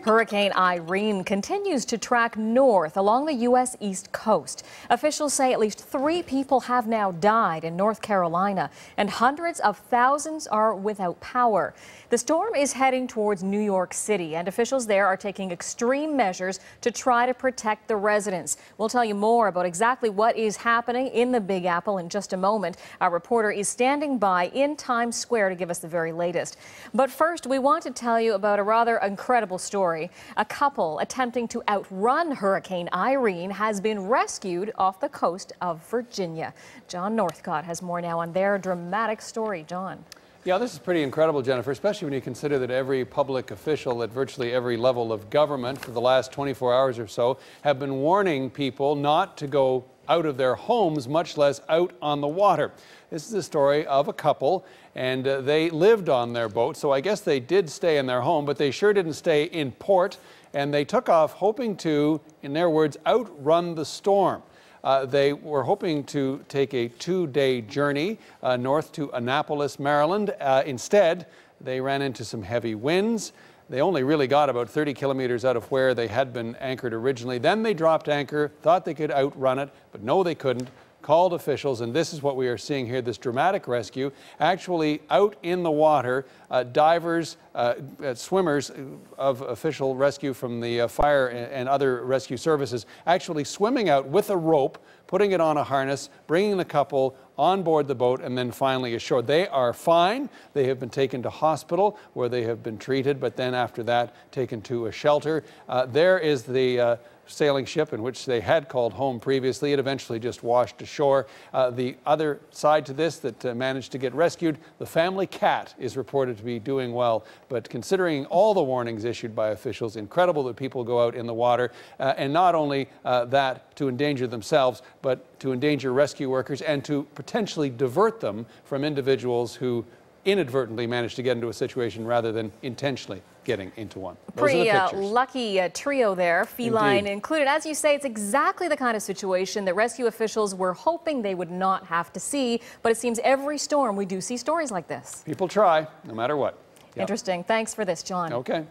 Hurricane Irene continues to track north along the U.S. East Coast. Officials say at least 3 people have now died in North Carolina, and hundreds of thousands are without power. The storm is heading towards New York City, and officials there are taking extreme measures to try to protect the residents. We'll tell you more about exactly what is happening in the Big Apple in just a moment. Our reporter is standing by in Times Square to give us the very latest. But first, we want to tell you about a rather incredible story. A couple attempting to outrun Hurricane Irene has been rescued off the coast of Virginia. John Northcott has more now on their dramatic story. John. Yeah, this is pretty incredible, Jennifer, especially when you consider that every public official at virtually every level of government for the last 24 hours or so have been warning people not to go out of their homes, much less out on the water. This is the story of a couple, and they lived on their boat, so I guess they did stay in their home, but they sure didn't stay in port, and they took off hoping to, in their words, outrun the storm. They were hoping to take a 2-day journey north to Annapolis, Maryland. Instead, they ran into some heavy winds. They only really got about 30 kilometers out of where they had been anchored originally. Then they dropped anchor, thought they could outrun it, but no, they couldn't. Called officials, and this is what we are seeing here, this dramatic rescue. Actually out in the water, divers, swimmers of official rescue from the fire and other rescue services actually swimming out with a rope, putting it on a harness, bringing the couple on board the boat, and then finally ashore. They are fine. They have been taken to hospital where they have been treated, but then after that taken to a shelter. There is the sailing ship in which they had called home previously. It eventually just washed ashore. The other side to this that managed to get rescued, the family cat is reported to be doing well. But considering all the warnings issued by officials, incredible that people go out in the water, and not only that to endanger themselves, but to endanger rescue workers and to potentially divert them from individuals who inadvertently managed to get into a situation rather than intentionally getting into one. Pretty lucky trio there, feline included. As you say, it's exactly the kind of situation that rescue officials were hoping they would not have to see, but it seems every storm we do see stories like this. People try, no matter what. Yep. Interesting. Thanks for this, John. Okay.